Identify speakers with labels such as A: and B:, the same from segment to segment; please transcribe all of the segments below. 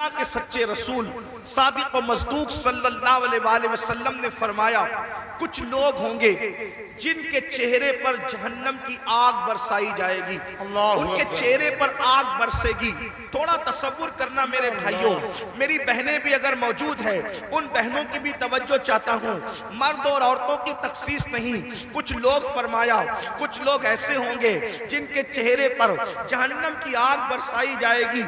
A: اللہ کے سچے رسول صادق و مصدوق صلی اللہ علیہ وآلہ وسلم نے فرمایا کچھ لوگ ہوں گے جن کے چہرے پر جہنم کی آگ برسائی جائے گی، ان کے چہرے پر آگ برسے گی۔ تھوڑا تصور کرنا میرے بھائیوں، میری بہنیں بھی اگر موجود ہیں ان بہنوں کی بھی توجہ چاہتا ہوں، مرد اور عورتوں کی تخصیص نہیں۔ کچھ لوگ فرمایا کچھ لوگ ایسے ہوں گے جن کے چہرے پر جہنم کی آگ برسائی جائے گی۔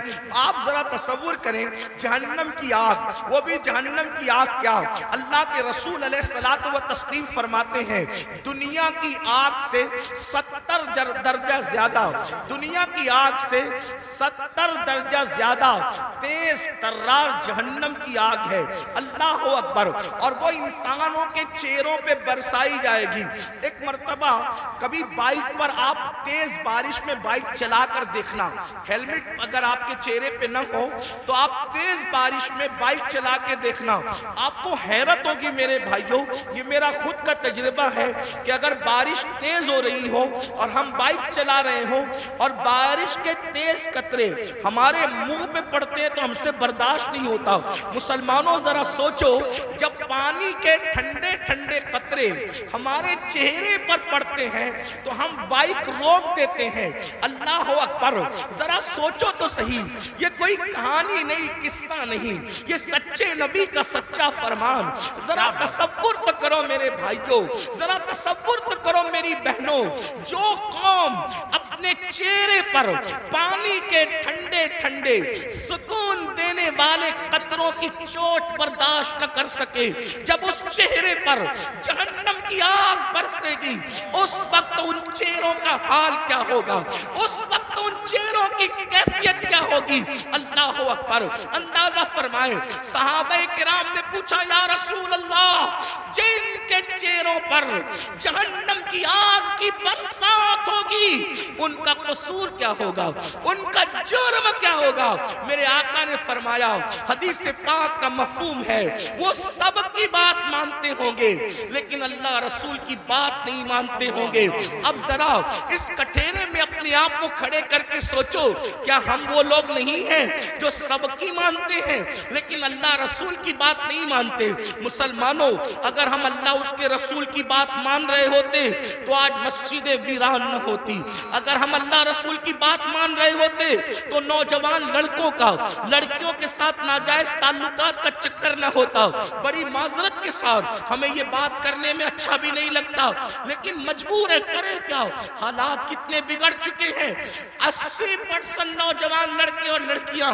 A: آپ ذرا تصور کریں جہنم کی آگ، وہ بھی جہنم کی آگ کیا، اللہ کے رسول علیہ الصلوۃ والتسلیم فرماتے ہیں دنیا کی آگ سے 70 درجہ زیادہ، دنیا کی آگ سے 70 درجہ زیادہ تیز ترار جہنم کی آگ ہے۔ اللہ اکبر، اور وہ انسانوں کے چہروں پہ برسائی جائے گی۔ ایک مرتبہ کبھی بائک پر آپ تیز بارش میں بائک چلا کر دیکھنا، ہیلمٹ اگر آپ کے چہرے پہ نہ ہو تو آپ تیز بارش میں بائک چلا کے دیکھنا، آپ کو حیرت ہوگی میرے بھائیوں۔ یہ میرا خود کا تجربہ ہے کہ اگر بارش تیز ہو رہی ہو اور ہم بائک چلا رہے ہوں اور بارش کے تیز قطرے ہمارے منہ پہ پڑتے ہیں تو ہم سے برداشت نہیں ہوتا۔ مسلمانوں ذرا سوچو، جب پانی کے ٹھنڈے ٹھنڈے قطرے ہمارے چہرے پر پڑتے ہیں تو ہم بائک روک دیتے ہیں۔ اللہ اکبر، ذرا سوچو تو صحیح، یہ کوئی کہانی نہیں، قصہ نہیں، یہ سچے نبی کا سچا فرمان۔ ذرا تصور تو کرو میرے بھائیوں، ذرا تصور تو کرو میری بہنوں، جو قوم اپنے چہرے پر پانی کے ٹھنڈے ٹھنڈے سکون دینے والے قطروں کی چوٹ برداشت نہ کر سکے، جب اس چہرے پر جہنم کی آگ برسے گی اس وقت ان چہروں کا حال کیا ہوگا، اس وقت ان چہروں کی کیفیت کیا ہوگی۔ اللہ اکبر، اندازہ فرمائیں، صحابہ کرام نے پوچھا یا رسول اللہ، جن کے چہروں پر جہنم کی آگ کی برسات ہوگی ان کا قصور کیا ہوگا، ان کا جرم کیا ہوگا؟ میرے آقا نے فرمایا، حدیث پاک کا مفہوم ہے وہ سب کی بات مانتے ہوں گے لیکن اللہ رسول کی بات نہیں مانتے ہوں گے۔ اب ذرا اس کٹھیرے میں اپنے آپ کو کھڑے کر کے سوچو، کیا ہم وہ لوگ نہیں ہیں جو سب کی مانتے ہیں لیکن اللہ رسول کی بات نہیں مانتے؟ مسلمانوں، اگر ہم اللہ اس کے رسول کی بات مان رہے ہوتے تو آج مسجد ویران نہ ہوتی۔ اگر ہم اللہ رسول کی بات مان رہے ہوتے تو نوجوان لڑکوں کا لڑکیوں کے ساتھ ناجائز تعلقات کا چکر نہ ہوتا۔ بڑی معذرت کے ساتھ ہمیں یہ بات کرنے میں اچھا بھی نہیں لگتا لیکن مجبور ہے، کریں کیا، حالات کتنے بگڑ چکے ہیں۔ 80% نوجوان لڑکے اور لڑکیاں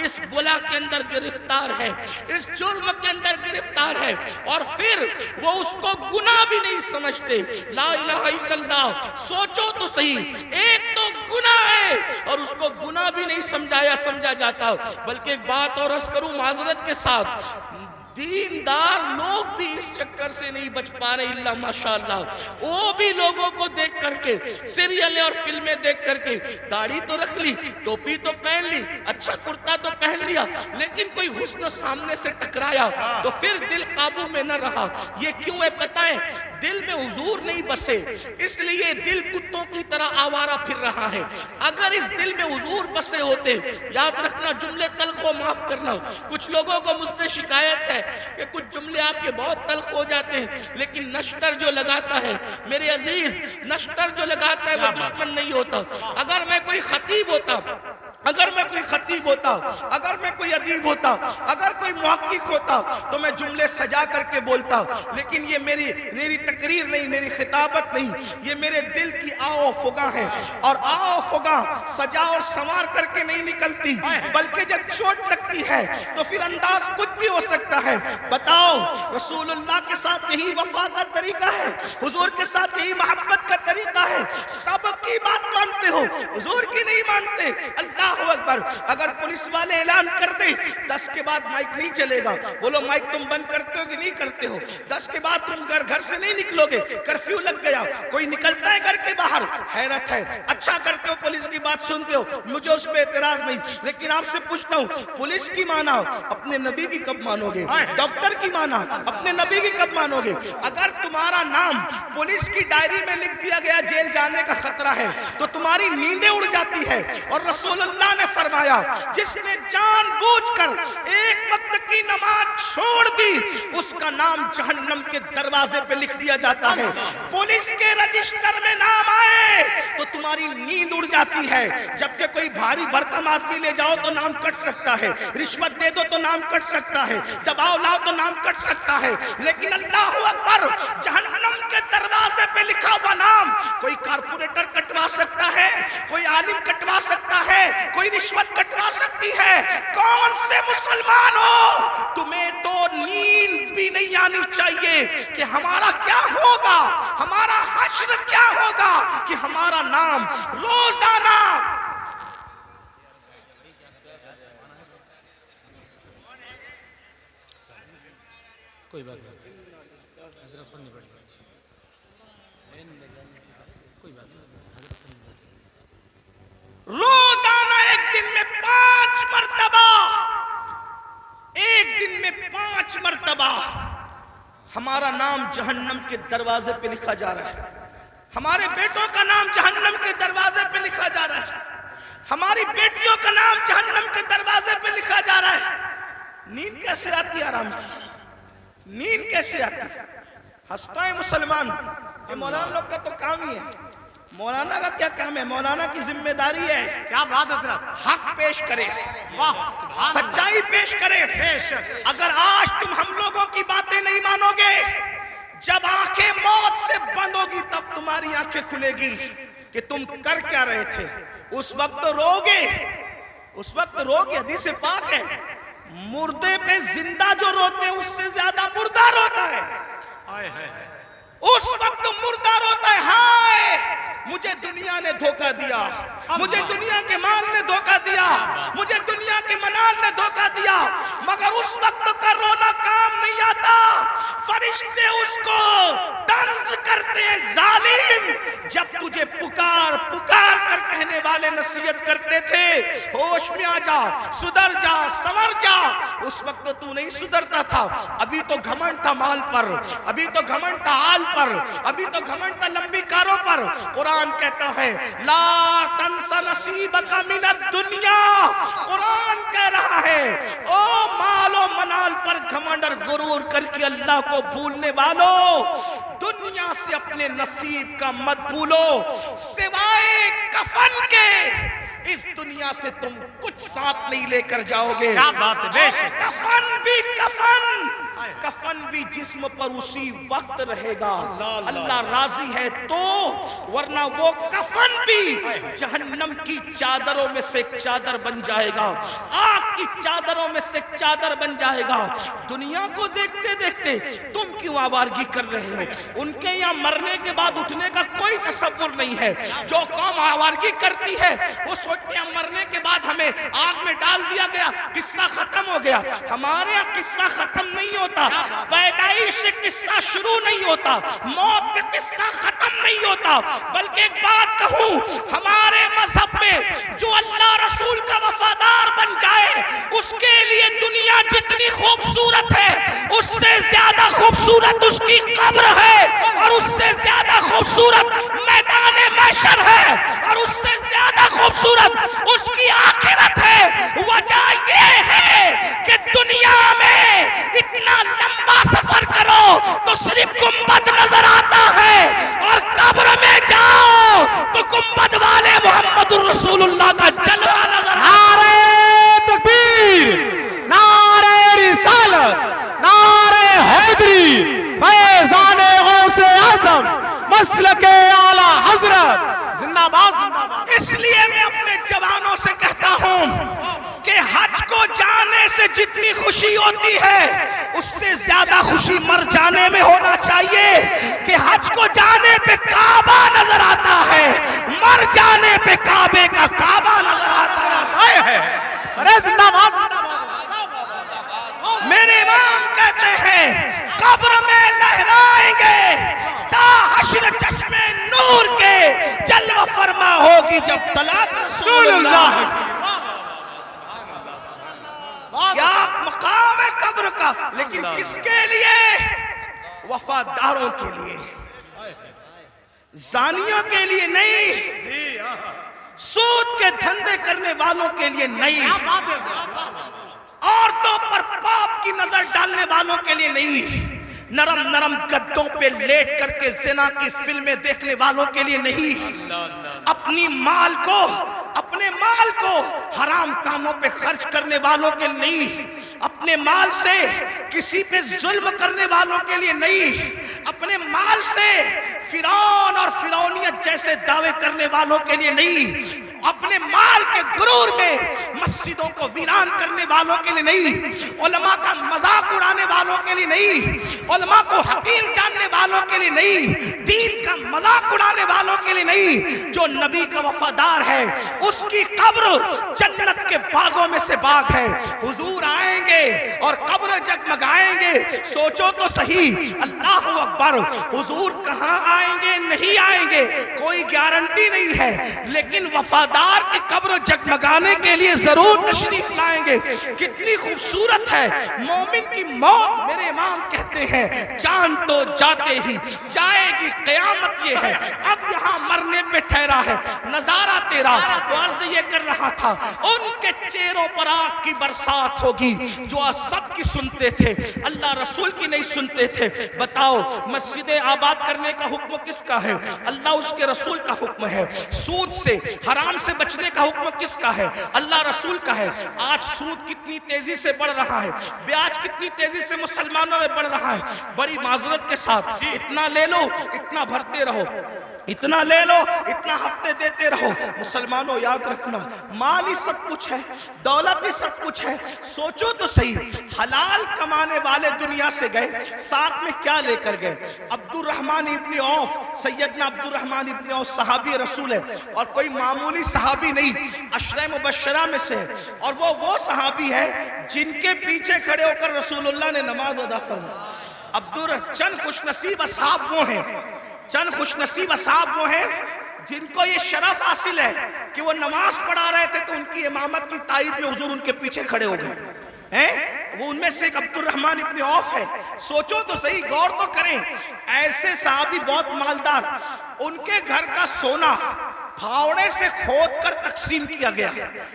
A: اس بلا کے اندر گرفتار ہے، اس جرم کے اندر گرفتار ہے، اور پھر وہ اس کو گناہ بھی نہیں سمجھتے۔ لا الہ الا اللہ، سوچو تو صحیح، ایک تو گناہ ہے اور اس کو گناہ بھی نہیں سمجھا جاتا۔ بلکہ ایک بات اور عرض کروں معذرت کے ساتھ، دیندار لوگ بھی اس چکر سے نہیں بچ پا رہے اللہ ماشاءاللہ۔ وہ بھی لوگوں کو دیکھ کر کے، سیریلیں اور فلمیں دیکھ کر کے، داڑھی تو رکھ لی، ٹوپی تو پہن لی، اچھا کرتا تو پہن لیا، لیکن کوئی حسن سامنے سے ٹکرایا تو پھر دل قابو میں نہ رہا۔ یہ کیوں ہے پتہ ہے؟ دل میں حضور نہیں بسے، اس لیے دل کتوں کی طرح آوارہ پھر رہا ہے۔ اگر اس دل میں حضور بسے ہوتے، یاد رکھنا جملے تلخ و معاف کرنا، کچھ لوگوں کو مجھ سے شکایت ہے کہ کچھ جملے آپ کے بہت تلخ ہو جاتے ہیں، لیکن نشتر جو لگاتا ہے میرے عزیز، نشتر جو لگاتا ہے وہ دشمن نہیں ہوتا۔ اگر میں کوئی خطیب ہوتا، اگر میں کوئی خطیب ہوتا، اگر میں کوئی ادیب ہوتا، اگر کوئی محقق ہوتا تو میں جملے سجا کر کے بولتا، لیکن یہ میری تقریر نہیں، میری خطابت نہیں، یہ میرے دل کی آو فگا ہے، اور آو فگا سجا اور سنوار کر کے نہیں نکلتی، بلکہ جب چوٹ لگتی ہے تو پھر انداز کچھ بھی ہو سکتا ہے۔ بتاؤ، رسول اللہ کے ساتھ یہی وفا کا طریقہ ہے، حضور کے ساتھ یہی محبت کا طریقہ ہے، سب کی بات مانتے ہو، حضور کی نہیں مانتے۔ اللہ اکبر، اگر پولیس والے اعلان کر دیں 10 کے بعد مائک نہیں چلے گا، بولو مائک تم بند کرتے ہو کہ نہیں کرتے ہو؟ 10 کے بعد تم گھر سے نہیں نکلو گے، کرفیو لگ گیا، کوئی نکلتا ہے گھر کے باہر؟ حیرت ہے، اچھا کرتے ہو پولیس کی بات سنتے ہو، مجھے اس پہ اعتراض نہیں، لیکن آپ سے پوچھتا ہوں پولیس کی کی مانا اپنے نبی کی کب مانو گے؟ ڈاکٹر کی مانا اپنے نبی کی کب مانو گے؟ اگر تمہارا نام پولیس کی ڈائری میں لکھ دیا گیا جیل جانے کا خطرہ ہے تو تمہاری نیندیں اڑ جاتی ہے. اور رسول اللہ نے فرمایا جس نے جان بوجھ کر ایک وقت کی نماز چھوڑ دی اس کا نام جہنم کے دروازے پہ لکھ دیا جاتا ہے. پولیس کے رجسٹر میں نام آئے تو تمہاری نیند اڑ جاتی ہے. جبکہ کوئی بھاری بھرکم آدمی لے جاؤ تو نام کٹ سکتا ہے, رشوت دے دو تو نام کٹ سکتا ہے, دباؤ لاؤ تو نام کٹ سکتا ہے. لیکن اللہ اکبر, جہنم کے دروازے پہ لکھا ہوا نام کوئی کارپوریٹر کٹوا سکتا ہے, کوئی عالم کٹوا سکتا ہے, کوئی رشوت کٹوا سکتی ہے. کون سے مسلمان ہو, تمہیں تو نیند بھی نہیں آنی چاہیے کہ ہمارا کیا ہوگا, ہمارا حشر کیا ہوگا, کہ ہمارا نام روزانہ
B: کوئی بات نہیں حضرت خود نہیں پڑھیں کوئی بات نہیں
A: روزانہ ایک دن میں 5 مرتبہ, ایک دن میں 5 مرتبہ ہمارا نام جہنم کے دروازے پہ لکھا جا رہا ہے. ہمارے بیٹوں کا نام جہنم کے دروازے پہ لکھا جا رہا ہے. ہماری بیٹیوں کا نام جہنم کے دروازے پہ لکھا جا رہا ہے. نیند کیسے آتی ہے آرام کی, نیند کیسے آتی ہے؟ ہنستا ہے مسلمان. یہ مولانا لوگ کا تو کام ہی ہے. مولانا کا کیا کام ہے؟ مولانا کی ذمہ داری ہے
B: کیا بات حضرت,
A: حق پیش کرے,
B: واہ
A: سچائی پیش کرے. اگر آج تم ہم لوگوں کی باتیں نہیں مانو گے, جب آنکھیں موت سے بند ہوگی تب تمہاری آنکھیں کھلے گی کہ تم کر کیا رہے تھے. اس وقت رو گے, اس وقت رو گے. حدیث پاک ہے مردے پہ زندہ جو روتے ہیں اس سے زیادہ مردہ روتا ہے. اس وقت مردہ روتا ہے, ہائے مجھے دنیا نے دھوکہ دیا, مجھے دنیا کے مال نے دھوکہ دیا, مجھے دنیا کے منال نے دھوکہ دیا. مگر اس وقت کا رونا کام نہیں آتا. فرشتے اس کو طنز کرتے ہیں ظالم. جب تجھے پکار پکار کر کہنے والے نصیحت کرتے تھے ہوش میں آ جا, سدھر جا, سنور جا, اس وقت تو نہیں سدھرتا تھا. ابھی تو گھمنڈ تھا مال پر, ابھی تو گھمنڈ تھا آل پر, ابھی تو گھمنڈ تھا لمبی کاروں پر. قرآن کہتا ہے لا تنس نصیبک من الدنیا. قرآن کہہ رہا ہے او مال و منال پر گھمنڈ اور غرور کر کے اللہ کو بھولنے والوں, دنیا سے اپنے نصیب کا مت بھولو. سوائے کفن کے اس دنیا سے تم کچھ ساتھ نہیں لے کر جاؤ گے.
B: کیا بات ہے, بے شک.
A: کفن بھی کفن, کفن بھی جسم پر اسی وقت رہے گا اللہ راضی ہے تو, ورنہ وہ کفن بھی جہنم کی چادروں میں سے ایک چادر بن جائے گا, آگ کی چادروں میں سے ایک چادر بن جائے گا. دنیا کو دیکھتے دیکھتے تم کیوں آوارگی کر رہے ہو؟ ان کے یہاں مرنے کے بعد اٹھنے کا کوئی تصور نہیں ہے. جو قوم آوارگی کرتی ہے وہ سوچتے ہیں مرنے کے بعد ہمیں آگ میں ڈال دیا گیا, قصہ ختم ہو گیا. ہمارے یہاں قصہ ختم نہیں ہوتا, پیدائش سے قصہ شروع نہیں ہوتا, موت پہ قصہ ختم نہیں ہوتا. بلکہ ایک بات کہوں, ہمارے مذہب میں جو اللہ رسول کا وفادار بن جائے اس کے لیے دنیا جتنی خوبصورت ہے اس سے زیادہ خوبصورت اس کی قبر ہے, اور اس سے زیادہ خوبصورت میدان محشر ہے, اور اس سے زیادہ خوبصورت اس کی آخرت ہے. وجہ یہ ہے کہ دنیا میں اتنا لمبا سفر کرو تو صرف گنبد نظر آتا ہے, اور قبر میں جاؤ تو گنبد والے محمد الرسول اللہ کا جلوہ نظر آتا ہے.
B: نعرہ تکبیر, نعرہ رسالت, نعرہ حیدری, فیضان غوث اعظم, مسلک اعلی حضرت, زندہ باد زندہ باد.
A: اس لیے میں اپنے جوانوں سے کہتا ہوں کہ حج کو جانے سے جتنی خوشی ہوتی ہے اس سے زیادہ خوشی مر جانے میں ہونا چاہیے. کہ حج کو جانے پہ کعبہ نظر آتا ہے, مر جانے پہ کعبے کا کعبہ نظر آتا ہے.
B: ارے زندہ باد زندہ باد.
A: میرے امام کہتے ہیں قبر میں لہرائیں گے تا حشر چشم نور کے جلوہ فرما ہوگی جب طلعت رسول اللہ. قبر کا، لیکن کس کے لیے؟ وفاداروں کے لیے، زانیوں کے لیے نہیں، سود کے دھندے کرنے والوں کے لیے نہیں، عورتوں پر پاپ کی نظر ڈالنے والوں کے لیے نہیں، نرم نرم گدوں پہ لیٹ کر کے زنا کی فلمیں دیکھنے والوں کے لیے نہیں، اپنے مال کو حرام کاموں پہ خرچ کرنے والوں کے لیے نہیں، اپنے مال سے کسی پہ ظلم کرنے والوں کے لیے نہیں، اپنے مال سے فرعون اور فرعونیت جیسے دعوے کرنے والوں کے لیے نہیں، اپنے مال کے غرور میں مسجدوں کو ویران کرنے والوں کے لیے نہیں، علماء کا مذاق اڑانے والوں کے لیے نہیں، علماء کو حقیر جاننے والوں کے لیے نہیں، دین کا مذاق اڑانے والوں کے لیے نہیں۔ جو نبی کا وفادار ہے اس کی قبر جنت کے باغوں میں سے باغ ہے۔ حضور آئیں گے اور قبر جگمگائیں گے، سوچو تو صحیح، اللہ اکبر، حضور کہاں آئیں گے؟ نہیں آئیں گے، کوئی گارنٹی نہیں ہے، لیکن وفادار کی قبر جگمگانے کے لیے ضرور تشریف لائیں گے۔ کتنی خوبصورت ہے مومن کی موت۔ میرے امام کہتے ہیں جان تو جاتے ہی جائے گی قیامت، یہ ہے اب یہاں مرنے پہ ٹھہرا ہے نظارہ تیرا۔ تو عرض یہ کر رہا تھا ان کے چہروں پر آگ کی برسات ہوگی جو سب کی سنتے تھے، اللہ رسول کی نہیں سنتے تھے۔ بتاؤ مسجد آباد کرنے کا حکم کس کا ہے؟ اللہ اس کے رسول کا حکم ہے۔ سود سے حرام سے بچنے کا حکم کس کا ہے؟ اللہ رسول کا ہے۔ آج سود کتنی تیزی سے بڑھ رہا ہے، بیاج کتنی تیزی سے مسلمانوں میں بڑھ رہا ہے۔ بڑی معذرت کے ساتھ اتنا لے لو اتنا بھرتے رہو، اتنا لے لو اتنا ہفتے دیتے رہو۔ مسلمانوں یاد رکھنا مال ہی سب کچھ ہے، دولت ہی سب کچھ ہے۔ سوچو تو صحیح، حلال کمانے والے دنیا سے گئے، ساتھ میں کیا لے کر گئے؟ عبد الرحمن ابن عوف، سیدنا عبد الرحمن ابن عوف صحابی رسول ہے، اور کوئی معمولی صحابی نہیں، عشرہ مبشرہ میں سے، اور وہ صحابی ہے جن کے پیچھے کھڑے ہو کر رسول اللہ نے نماز ادا فرمائی۔ چند خوش نصیب اصحاب وہ ہیں، چند خوش نصیب اصحاب وہ ہیں جن کو یہ شرف حاصل ہے کہ وہ نماز پڑھا رہے تھے تو ان کی امامت کی تائید میں حضور ان کے پیچھے کھڑے ہو گئے ہیں۔ وہ ان میں سے ایک عبد الرحمن ابن عوف ہے۔ سوچو تو صحیح، غور تو کریں، ایسے صحابی بہت مالدار، ان کے گھر کا سونا پھاوڑے سے کھود کر تقسیم کیا گیا،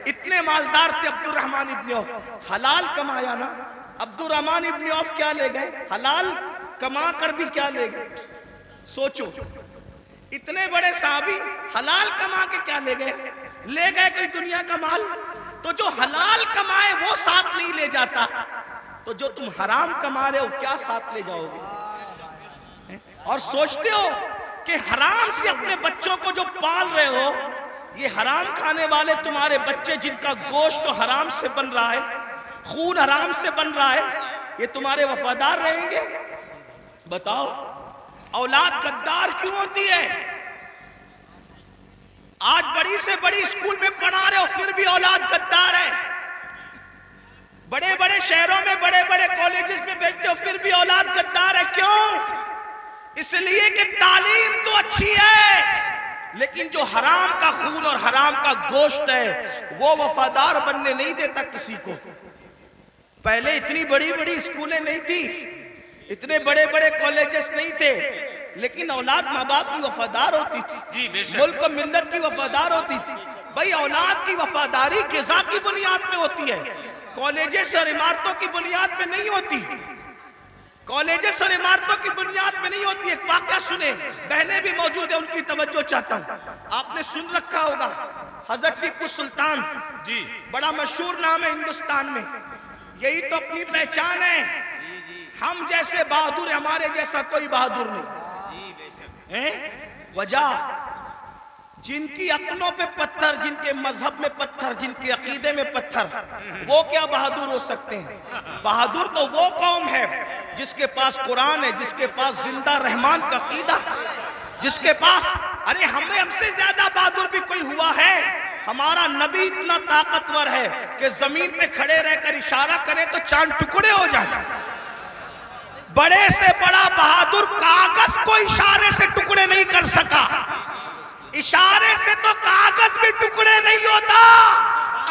A: اتنے مالدار تھے عبد الرحمن ابن عوف۔ حلال کمایا نا، عبد الرحمن ابن عوف کیا لے گئے؟ حلال کما کر بھی کیا لے گئے؟ سوچو، اتنے بڑے صحابی حلال کما کے کیا لے گئے؟ لے گئے کوئی دنیا کا مال؟ تو جو حلال کمائے وہ ساتھ نہیں لے جاتا، تو جو تم حرام کما رہے ہو کیا ساتھ لے جاؤ گے؟ اور سوچتے ہو کہ حرام سے اپنے بچوں کو جو پال رہے ہو، یہ حرام کھانے والے تمہارے بچے جن کا گوشت تو حرام سے بن رہا ہے، خون حرام سے بن رہا ہے، یہ تمہارے وفادار رہیں گے؟ بتاؤ، اولاد غدار کیوں ہوتی ہے؟ آج بڑی سے بڑی اسکول میں پڑھا رہے ہو پھر بھی اولاد غدار ہے، بڑے بڑے شہروں میں بڑے بڑے کالجز میں بیٹھتے ہو پھر بھی اولاد غدار ہے۔ کیوں؟ اس لیے کہ تعلیم تو اچھی ہے، لیکن جو حرام کا خون اور حرام کا گوشت ہے وہ وفادار بننے نہیں دیتا کسی کو۔ پہلے اتنی بڑی بڑی اسکولیں نہیں تھی، اتنے بڑے بڑے کالجز نہیں تھے، لیکن اولاد ماں باپ کی وفادار ہوتی تھی، ملک و ملت کی وفادار ہوتی تھی۔ بھائی اولاد کی وفاداری غذا کی بنیاد پہ ہوتی ہے، کالجز اور عمارتوں کی بنیاد پہ نہیں ہوتی، کالجز اور عمارتوں کی بنیاد پہ نہیں ہوتی۔ ایک واقعہ سنیں، بہنیں بھی موجود ہیں ان کی توجہ چاہتا ہوں۔ آپ نے سن رکھا ہوگا حضرت ٹیپو سلطان، بڑا مشہور نام ہے ہندوستان میں، یہی تو اپنی پہچان ہے، ہم جیسے بہادر، ہمارے جیسا کوئی بہادر نہیں۔ وجہ جن کی عقلوں پہ پتھر، جن کے مذہب میں پتھر، جن کے عقیدے میں پتھر، وہ کیا بہادر ہو سکتے ہیں؟ بہادر تو وہ قوم ہے جس کے پاس قرآن ہے، جس کے پاس زندہ رحمان کا عقیدہ، جس کے پاس، ارے ہم سے زیادہ بہادر بھی کوئی ہوا ہے؟ ہمارا نبی اتنا طاقتور ہے کہ زمین پہ کھڑے رہ کر اشارہ کرے تو چاند ٹکڑے ہو جائیں۔ بڑے سے بڑا بہادر کاغذ کو اشارے سے ٹکڑے نہیں کر سکا، اشارے سے تو کاغذ بھی ٹکڑے نہیں ہوتا۔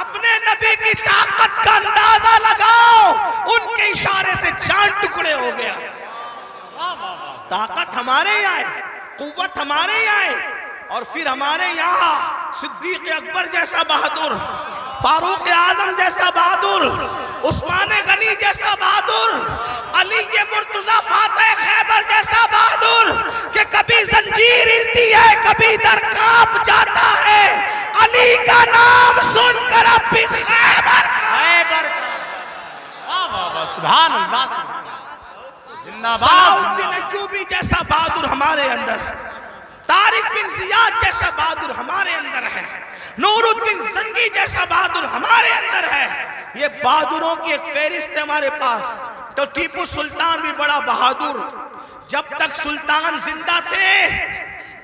A: اپنے نبی کی طاقت کا اندازہ لگاؤ، ان کے اشارے ہمارے یہاں ہے، قوت ہمارے یہاں ہے، اور پھر ہمارے یہاں صدیق اکبر جیسا بہادر، فاروق اعظم جیسا بہادر، عثمان غنی جیسا بہادر، علی مرتضیٰ فاتح خیبر جیسا بہادر کہ کبھی زنجیر ہلتی ہے کبھی در کانپ جاتا ہے، علی کا نام سن کر اب بھی خیبر
B: سبحان اللہ، زندہ
A: صلاح
B: باد،
A: الدین ایوبی جیسا بہادر ہمارے اندر ہے، طارق بن زیاد جیسا بہادر ہمارے اندر ہے، نور الدین زنگی جیسا بہادر ہمارے اندر ہے۔ یہ بہادروں کی ایک فہرست ہے ہمارے پاس۔ تو ٹیپو سلطان بھی بڑا بہادر، جب تک سلطان زندہ تھے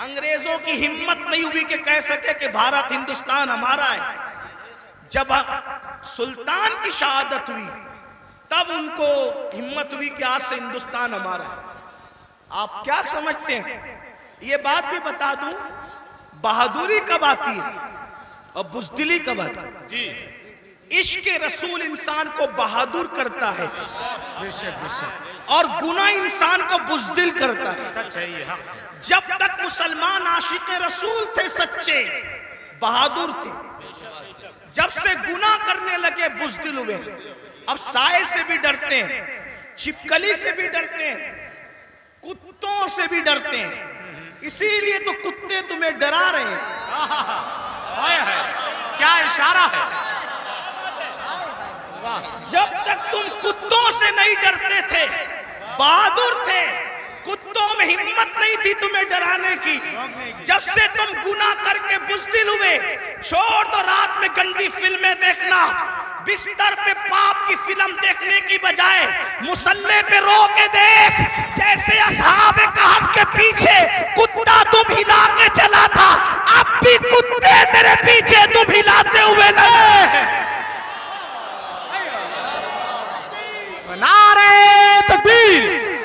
A: انگریزوں کی ہمت نہیں ہوئی کہ کہہ سکے کہ بھارت ہندوستان ہمارا ہے۔ جب سلطان کی شہادت ہوئی تب ان کو ہمت ہوئی کہ آج سے ہندوستان ہمارا ہے۔ آپ کیا سمجھتے ہیں؟ یہ بات بھی بتا دوں، بہادری کب آتی ہے اور بزدلی کب آتی ہے؟
B: جی
A: عشق رسول انسان کو بہادر کرتا ہے
B: بے شک بے شک،
A: اور گناہ انسان کو بزدل کرتا ہے۔
B: سچ ہے یہ حق،
A: جب تک مسلمان عاشق رسول تھے سچے بہادر تھے، جب سے گناہ کرنے لگے بزدل ہوئے، اب سائے سے بھی ڈرتے ہیں، چھپکلی سے بھی ڈرتے ہیں، کتوں سے بھی ڈرتے ہیں، اسی لیے تو کتے تمہیں ڈرا رہے ہیں۔
B: کیا اشارہ ہے،
A: جب تک تم کتوں سے نہیں ڈرتے تھے بہادر تھے، کتوں میں ہمت نہیں تھی تمہیں ڈرانے کی، جب سے تم گناہ کر کے بزدل ہوئے، چھوڑ دو رات میں گندی فلمیں دیکھنا، بستر پہ پاپ کی فلم دیکھنے کی بجائے مصلی پہ رو کے دیکھ، جیسے اصحاب کہف کے پیچھے کتا تم ہلا کے چلا تھا، اب بھی کتے تیرے پیچھے تم ہلاتے ہوئے نہیں۔
B: نعرہ تکبیر،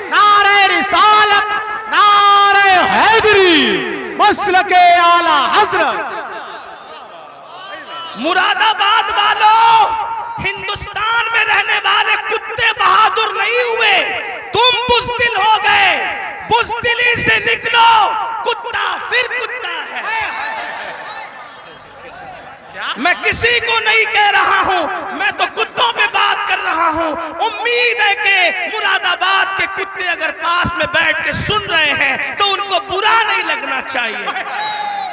B: نعرہ رسالت، نعرہ حیدری، مسلک اعلیٰ حضرت۔
A: مراد آباد والوں، ہندوستان میں رہنے والے کتے بہادر نہیں ہوئے، تم بزدل ہو گئے، بزدلی سے نکلو، کتا پھر کتا ہے۔ میں کسی کو نہیں کہہ رہا ہوں، میں تو کتوں پہ بات کر رہا ہوں۔ امید ہے کہ مراد آباد کے کتے اگر پاس میں بیٹھ کے سن رہے ہیں تو ان کو برا نہیں لگنا چاہیے۔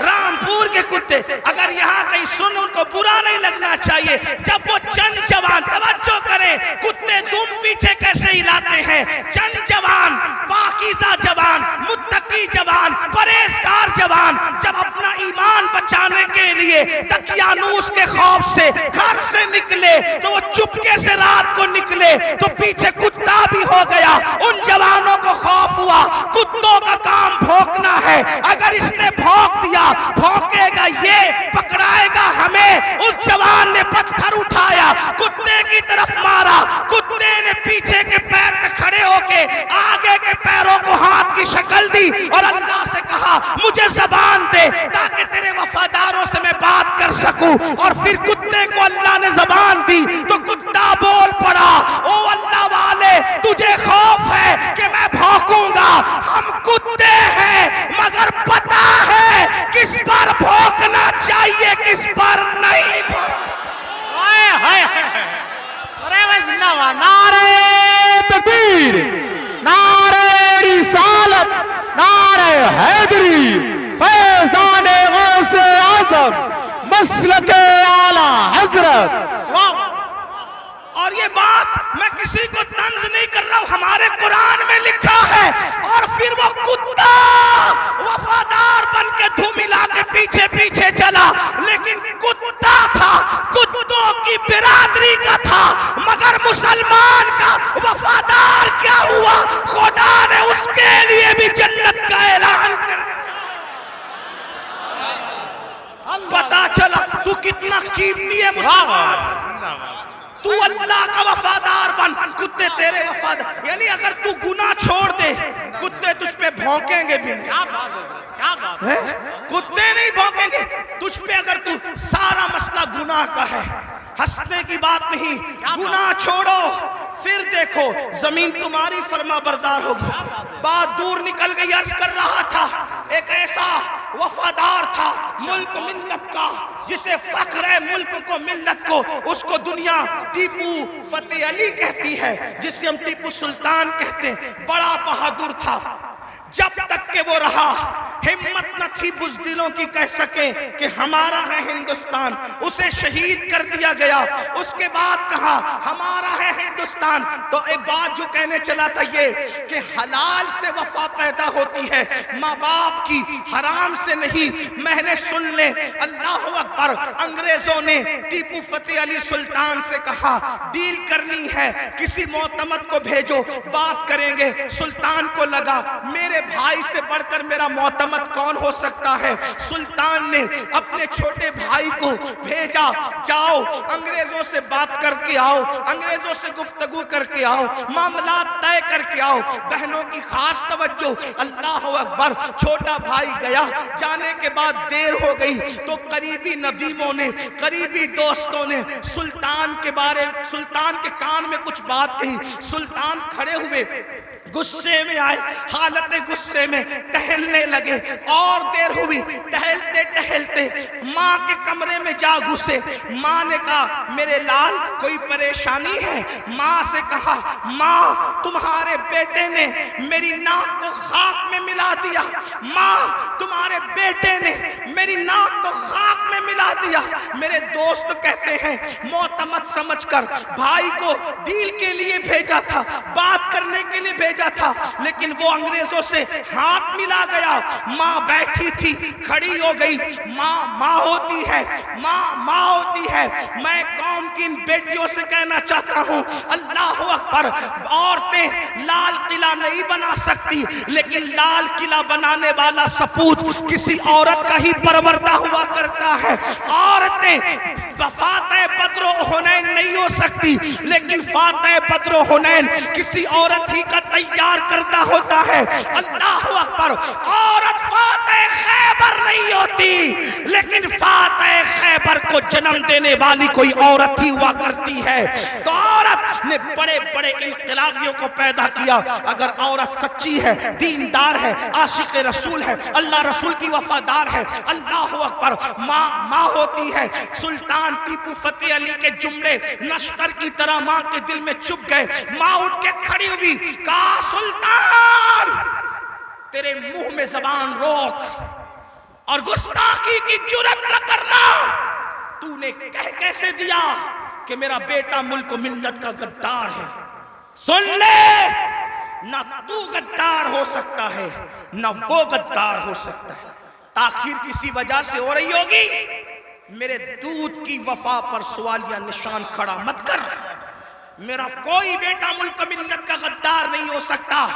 A: رامپور کے کتے اگر یہاں کہیں سن ان کو برا نہیں لگنا چاہیے۔ جب وہ چند جوان، توجہ کریں، کتے دم پیچھے کیسے ہلاتے ہیں، چند جوان، پاکیزہ جوان، متقی جوان، پرہیزگار جوان جب اپنا ایمان بچانے کے لیے دقیانوس کے خوف سے گھر سے نکلے تو وہ چپکے سے رات کو نکلے تو پیچھے کتا بھی ہو گیا۔ ان جوانوں کو خوف ہوا، کتوں کا کام بھونکنا ہے، اگر اس نے بھونک دیا بھونکے گا یہ، پکڑائے گا ہمیں۔ اس جوان نے پتھر اٹھایا، کتے کی طرف مارا، کتے نے پیچھے کے پیر پہ کھڑے ہو کے آگے کے پیروں کو ہاتھ کی شکل دی اور اللہ سے کہا مجھے زبان دے تاکہ تیرے وفاداروں سے میں بات کر سکوں، اور پھر کتے کو اللہ نے زبان دی تو کتا بول پڑا، او اللہ والے تجھے خوف ہے کہ میں بھونکوں گا، ہم کتے ہیں مگر پتا ہے کس پر بھونکنا چاہیے کس پر نہیں۔
B: نعرہ تکبیر، نعرہ رسالت، نعرہ حیدری، فیضان غوث اعظم، مسلک اعلیٰ حضرت۔
A: اور یہ بات میں کسی کو طنز نہیں کر رہا ہوں، ہمارے قرآن میں لکھا ہے۔ اور پھر وہ کتا وفادار بن کے دھوم ملا کے پیچھے پیچھے چلا، لیکن کتا تھا، کتوں کی برادری کا تھا، مگر مسلمان کا وفادار کیا ہوا، خدا نے اس کے لیے بھی جنت کا اعلان کر دیا۔ پتا چلا تو کتنا قیمتی ہے مسلمان، تو اللہ کا وفادار بن، کتے تیرے وفادار، یعنی اگر تو گناہ چھوڑ دے کتے تجھ پہ بھونکیں گے بھی نہیں، کتے نہیں بھونکیں گے تجھ پہ اگر تو سارا مسئلہ گناہ کا ہے۔ ہنسنے کی بات نہیں، گناہ چھوڑو پھر دیکھو زمین تمہاری فرما بردار ہوگی. بات دور نکل گئی. عرض کر رہا تھا ایک ایسا وفادار تھا ملک ملت کا جسے فخر ہے ملک کو ملت کو, اس کو دنیا ٹیپو فتح علی کہتی ہے, جسے ہم ٹیپو سلطان کہتے ہیں. بڑا بہادر تھا. جب تک کہ وہ رہا ہمت نہ تھی بزدلوں کی کہہ سکیں کہ ہمارا ہے ہندوستان. اسے شہید کر دیا گیا. اس کے بعد کہا ہمارا ہے ہندوستان. تو ایک بات جو کہنے چلا تھا یہ کہ حلال سے وفا پیدا ہوتی ہے, ماں باپ کی, حرام سے نہیں. میں نے سن لے اللہ اکبر. انگریزوں نے ٹیپو فتح علی سلطان سے کہا ڈیل کرنی ہے, کسی معتمد کو بھیجو, بات کریں گے. سلطان کو لگا میرے بھائی سے بڑھ کر میرا معتمد کون ہو سکتا ہے. سلطان نے اپنے چھوٹے بھائی کو بھیجا, جاؤ انگریزوں سے بات کر کے آؤ, انگریزوں سے گفتگو کر کے آؤ, معاملات طے کر کے آؤ. بہنوں کی خاص توجہ. اللہ اکبر. چھوٹا بھائی گیا. جانے کے بعد دیر ہو گئی تو قریبی ندیموں نے, قریبی دوستوں نے سلطان کے کان میں کچھ بات کہی. سلطان کھڑے ہوئے, غصے میں آئے, حالت غصے میں ٹہلنے لگے. اور دیر ہوئی, ٹہلتے ٹہلتے ماں کے کمرے میں جا گھسے. ماں نے کہا میرے لال کوئی پریشانی ہے. ماں سے کہا ماں تمہارے بیٹے نے میری ناک کو خاک میں ملا دیا. ماں تمہارے بیٹے نے میری ناک کو خاک میں ملا دیا. میرے دوست کہتے ہیں معتمد سمجھ کر بھائی کو ڈیل کے لیے بھیجا تھا, بات کرنے کے لیے بھیجا تھا, لیکن وہ انگریزوں سے ہاتھ ملا گیا. ماں بیٹھی تھی, کھڑی ہو گئی. ماں ہوتی ہے, ماں ہوتی ہے. میں قوم کی ان بیٹیوں سے کہنا چاہتا ہوں اللہ اکبر. عورتیں لال قلعہ نہیں بنا سکتی, لیکن لال قلعہ بنانے والا سپوت کسی عورت کا ہی پروردہ ہوا کرتا ہے. عورتیں فاتح بدر و حنین نہیں ہو سکتی, لیکن فاتح بدر و حنین کسی عورت ہی کا تیار کردہ ہوتا ہے. اللہ اکبر. عورت فاتح خیبر نہیں ہوتی, لیکن فاتح خیبر کو جنم دینے والی کوئی عورت ہی ہوا کرتی ہے. تو عورت نے بڑے بڑے انقلابیوں کو پیدا کیا. اگر عورت سچی ہے, دیندار ہے, عاشق رسول ہے, اللہ رسول کی وفادار ہے, اللہ اکبر, ماں ہوتی ہے. سلطان ٹیپو فتح علی کے جملے نشتر کی طرح ماں کے دل میں چپ گئے. ماں اٹھ کے کھڑی ہوئی, کہا سلطان تیرے منہ میں زبان روک اور گستاخی کی جرات نہ کرنا. تو نے کہہ کیسے دیا کہ میرا بیٹا ملک و ملت کا غدار ہے. سن لے, نہ تو غدار ہو سکتا ہے نہ وہ غدار ہو سکتا ہے. تاخیر کسی وجہ سے ہو رہی ہوگی, میرے دودھ کی وفا پر سوالیہ نشان کھڑا مت کر. میرا کوئی بیٹا ملک ملت کا غدار نہیں ہو سکتا.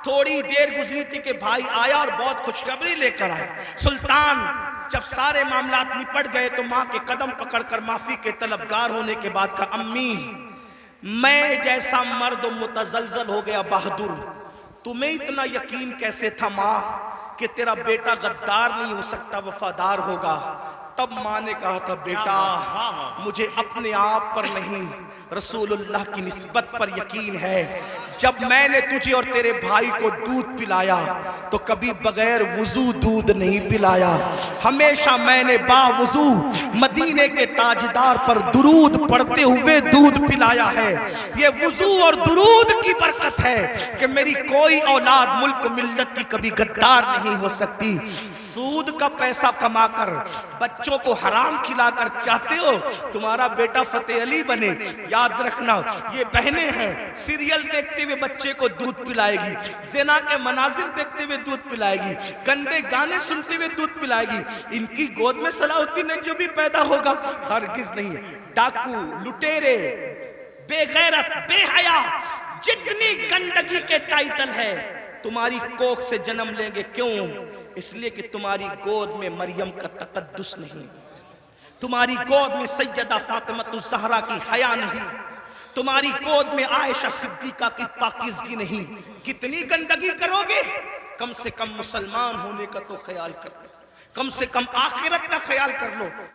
A: تھوڑی دیر گزری تھی کہ بھائی آیا اور بہت خوشخبری لے کر آیا. سلطان جب سارے معاملات نپٹ گئے تو ماں کے قدم پکڑ کر معافی کے طلبگار ہونے کے بعد کہا امی میں جیسا مرد متزلزل ہو گیا بہادر, تمہیں اتنا یقین کیسے تھا ماں کہ تیرا بیٹا غدار نہیں ہو سکتا, وفادار ہوگا. تب ماں نے کہا تھا بیٹا مجھے اپنے آپ پر نہیں رسول اللہ کی نسبت پر یقین ہے. جب میں نے تجھے اور تیرے بھائی کو دودھ پلایا تو کبھی بغیر وضو دودھ نہیں پلایا. ہمیشہ میں نے باوضو مدینے کے تاجدار پر درود پڑھتے ہوئے دودھ پلایا ہے. یہ وضو اور درود کی برکت ہے کہ میری کوئی اولاد ملک ملت کی کبھی غدار نہیں ہو سکتی. سود کا پیسہ کما کر بچوں کو حرام کھلا کر چاہتے ہو تمہارا بیٹا فتح علی بنے. یاد رکھنا یہ بہنیں ہیں, سیریل دیکھتے ہوئے بچے کو دودھ پلائے گی, زنا کے مناظر دیکھتے ہوئے دودھ پلائے گی, گندے گانے سنتے ہوئے دودھ پلائے گی. ان کی گود میں صلاح الدین جو بھی پیدا ہوگا ہرگز نہیں. ڈاکو, لٹیرے, بے غیرت, بے حیا, جتنی گندگی کے ٹائٹل ہے تمہاری کوکھ سے جنم لیں گے. کیوں؟ اس لیے کہ تمہاری گود میں مریم کا تقدس نہیں, تمہاری گود میں سیدہ فاطمہ الزہرا کی حیا نہیں, تمہاری گود میں عائشہ صدیقہ کی پاکیزگی نہیں. کتنی گندگی کرو گے؟ کم سے کم مسلمان ہونے کا تو خیال کر لو, کم سے کم آخرت کا خیال کر لو.